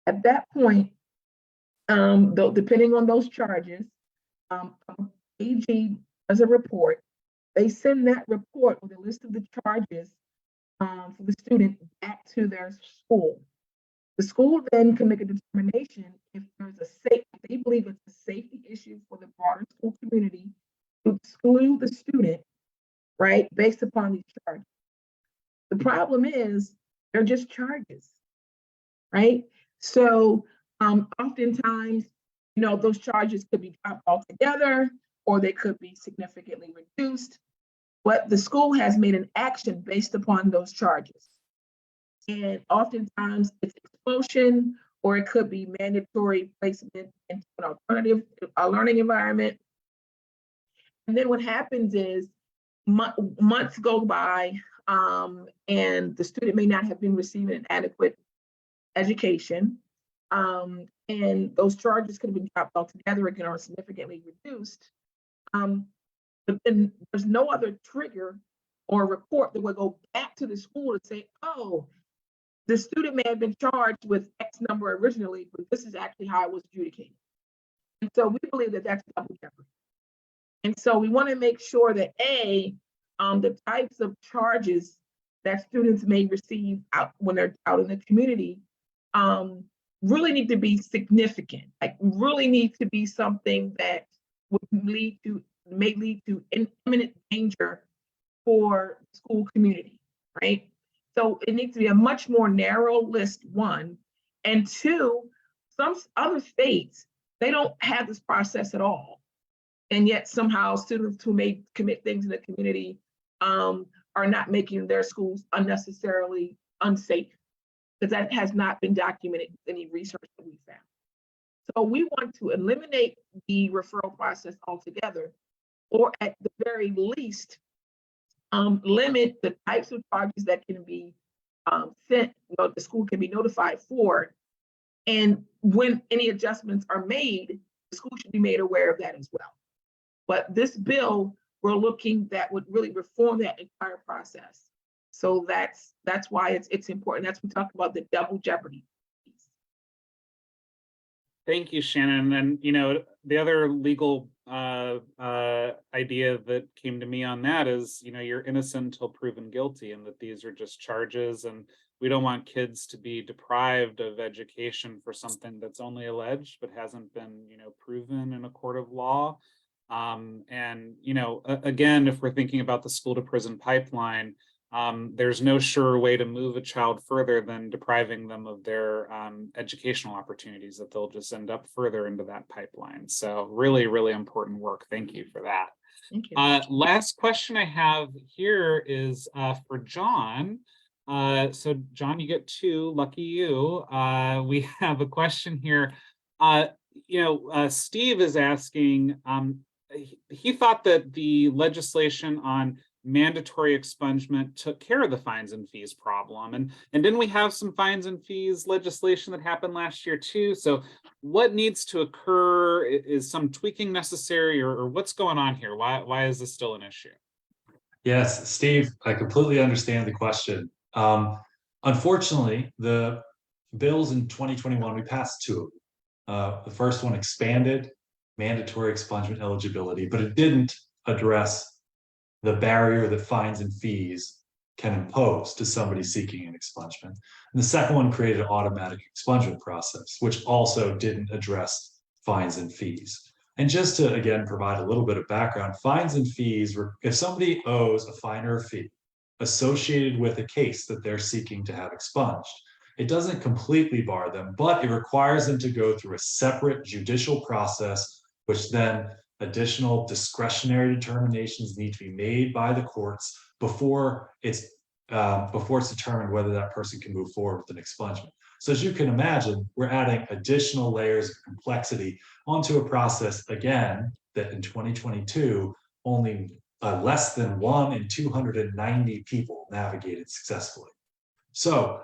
At that point, though, depending on those charges, AG does a report. They send that report with a list of the charges for the student back to their school. The school then can make a determination if there's if they believe it's a safety issue for the broader school community to exclude the student, right, based upon these charges. The problem is they're just charges, right? So oftentimes, those charges could be dropped altogether, or they could be significantly reduced, but the school has made an action based upon those charges. And oftentimes it's expulsion, or it could be mandatory placement into an alternative learning environment. And then what happens is months go by, and the student may not have been receiving an adequate education, and those charges could have been dropped altogether again or significantly reduced. But then there's no other trigger or report that would go back to the school to say, oh, the student may have been charged with X number originally, but this is actually how it was adjudicated. And so we believe that that's double jeopardy. And so we want to make sure that the types of charges that students may receive out when they're out in the community really need to be significant, like really need to be something that may lead to imminent danger for the school community, right? So it needs to be a much more narrow list, one. And two, some other states, they don't have this process at all. And yet somehow students who may commit things in the community are not making their schools unnecessarily unsafe, because that has not been documented in any research that we found. So we want to eliminate the referral process altogether, or at the very least, limit the types of charges that can be sent, the school can be notified for. And when any adjustments are made, the school should be made aware of that as well. But this bill, we're looking that would really reform that entire process. So that's why it's important. That's when we talk about the double jeopardy. Thank you, Shannon. And the other legal idea that came to me on that is, you're innocent until proven guilty, and that these are just charges, and we don't want kids to be deprived of education for something that's only alleged but hasn't been, proven in a court of law. And again, if we're thinking about the school to prison pipeline, there's no sure way to move a child further than depriving them of their educational opportunities, that they'll just end up further into that pipeline. So really, really important work. Thank you for that. Thank you. Last question I have here is for John. So John, you get two, lucky you. We have a question here. Steve is asking, he thought that the legislation on mandatory expungement took care of the fines and fees problem. And didn't we have some fines and fees legislation that happened last year too? So what needs to occur? Is some tweaking necessary, or what's going on here? Why is this still an issue? Yes, Steve, I completely understand the question. Unfortunately, the bills in 2021, we passed two. The first one expanded mandatory expungement eligibility, but it didn't address the barrier that fines and fees can impose to somebody seeking an expungement. And the second one created an automatic expungement process, which also didn't address fines and fees. And just to, again, provide a little bit of background, fines and fees, if somebody owes a fine or a fee associated with a case that they're seeking to have expunged, it doesn't completely bar them, but it requires them to go through a separate judicial process, which then additional discretionary determinations need to be made by the courts before it's determined whether that person can move forward with an expungement. So as you can imagine, we're adding additional layers of complexity onto a process, again, that in 2022, only less than 1 in 290 people navigated successfully. So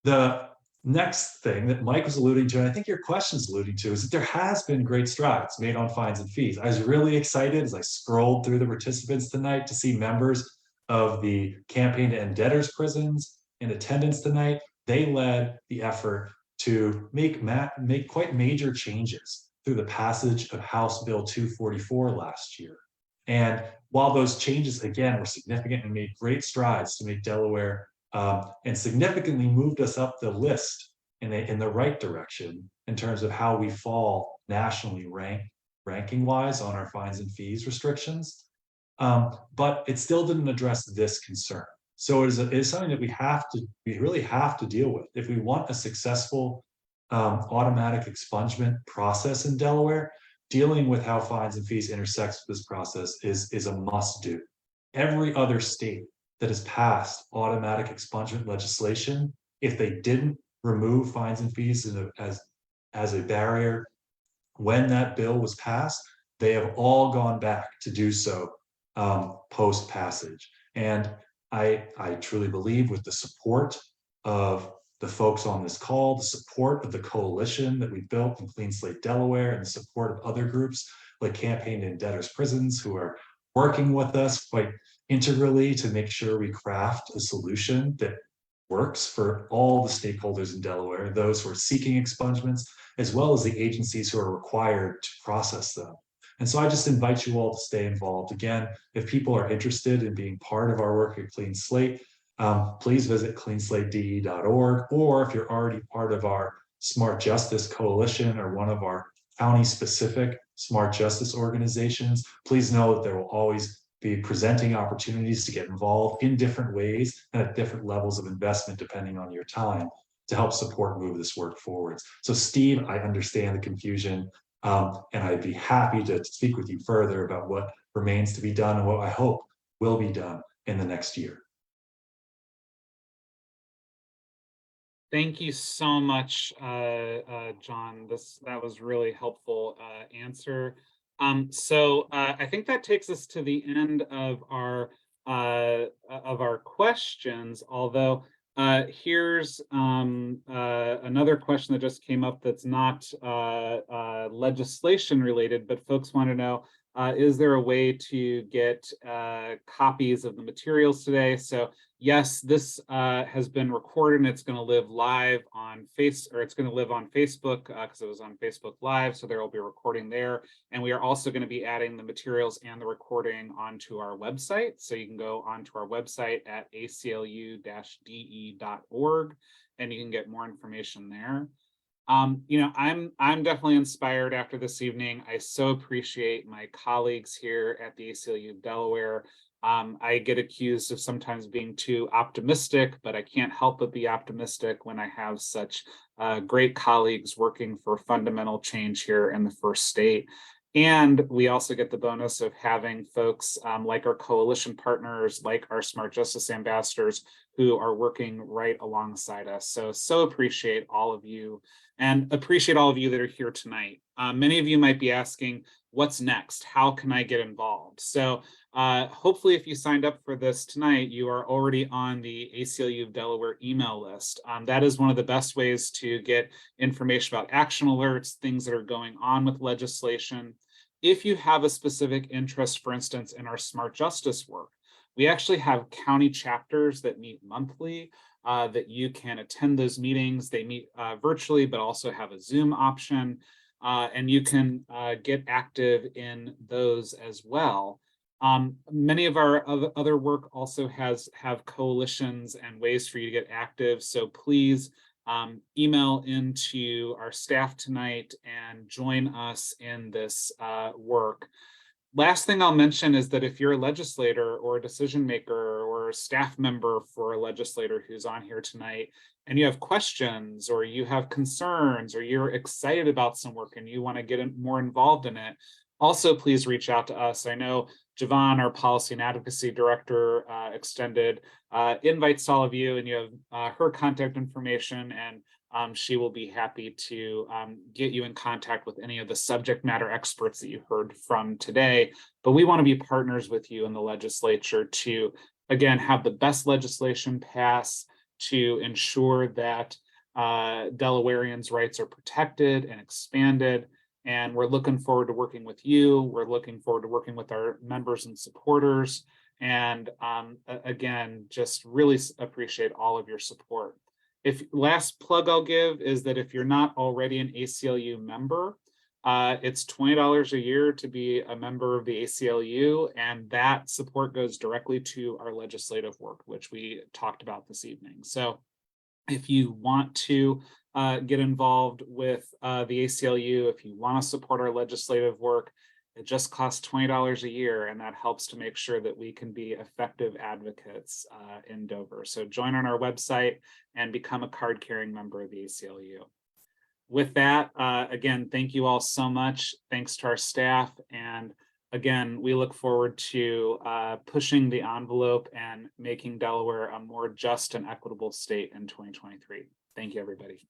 the next thing that Mike was alluding to, and I think your question's alluding to, is that there has been great strides made on fines and fees. I was really excited as I scrolled through the participants tonight to see members of the Campaign to End Debtors Prisons in attendance tonight. They led the effort to make quite major changes through the passage of House Bill 244 last year. And while those changes, again, were significant and made great strides to make Delaware and significantly moved us up the list in the right direction in terms of how we fall nationally ranking wise on our fines and fees restrictions. But it still didn't address this concern. So it is something that we really have to deal with. If we want a successful automatic expungement process in Delaware, dealing with how fines and fees intersects with this process is a must do. Every other state that has passed automatic expungement legislation, if they didn't remove fines and fees as a barrier when that bill was passed, they have all gone back to do so post passage. And I truly believe, with the support of the folks on this call, the support of the coalition that we built in Clean Slate Delaware, and the support of other groups like Campaign to End Debtors Prisons, who are working with us quite integrally to make sure we craft a solution that works for all the stakeholders in Delaware, those who are seeking expungements, as well as the agencies who are required to process them. And so I just invite you all to stay involved. Again, if people are interested in being part of our work at Clean Slate, please visit cleanslatede.org, or if you're already part of our Smart Justice Coalition or one of our county-specific Smart Justice organizations, please know that there will always be presenting opportunities to get involved in different ways and at different levels of investment depending on your time to help support move this work forward. So Steve, I understand the confusion, and I'd be happy to speak with you further about what remains to be done and what I hope will be done in the next year. Thank you so much, John. That was really helpful answer. So I think that takes us to the end of our questions. Although here's another question that just came up that's not legislation related, but folks want to know, is there a way to get copies of the materials today? So yes, this has been recorded and it's going to live live on it's going to live on Facebook because it was on Facebook Live. So there will be a recording there. And we are also going to be adding the materials and the recording onto our website. So you can go onto our website at aclu-de.org and you can get more information there. You know, I'm definitely inspired after this evening. I so appreciate my colleagues here at the ACLU of Delaware. I get accused of sometimes being too optimistic, but I can't help but be optimistic when I have such great colleagues working for fundamental change here in the first state. And we also get the bonus of having folks like our coalition partners, like our Smart Justice ambassadors, who are working right alongside us. So appreciate all of you and appreciate all of you that are here tonight. Many of you might be asking, what's next? How can I get involved? So hopefully if you signed up for this tonight, you are already on the ACLU of Delaware email list. That is one of the best ways to get information about action alerts, things that are going on with legislation. If you have a specific interest, for instance, in our Smart Justice work, we actually have county chapters that meet monthly that you can attend those meetings. They meet virtually, but also have a Zoom option. And you can get active in those as well. Many of our other work also have coalitions and ways for you to get active. So please email into our staff tonight and join us in this work. Last thing I'll mention is that if you're a legislator or a decision maker or a staff member for a legislator who's on here tonight, and you have questions or you have concerns or you're excited about some work and you want to get more involved in it, also please reach out to us. I know Javon, our policy and advocacy director, extended invites to all of you, and you have her contact information, and she will be happy to get you in contact with any of the subject matter experts that you heard from today. But we want to be partners with you in the legislature to, again, have the best legislation pass to ensure that Delawareans' rights are protected and expanded. And we're looking forward to working with you. We're looking forward to working with our members and supporters. And again, just really appreciate all of your support. Last plug I'll give is that if you're not already an ACLU member, it's $20 a year to be a member of the ACLU, and that support goes directly to our legislative work, which we talked about this evening. So if you want to get involved with the ACLU, if you want to support our legislative work, it just costs $20 a year, and that helps to make sure that we can be effective advocates in Dover. So join on our website and become a card-carrying member of the ACLU. With that, again, thank you all so much. Thanks to our staff. And again, we look forward to pushing the envelope and making Delaware a more just and equitable state in 2023. Thank you, everybody.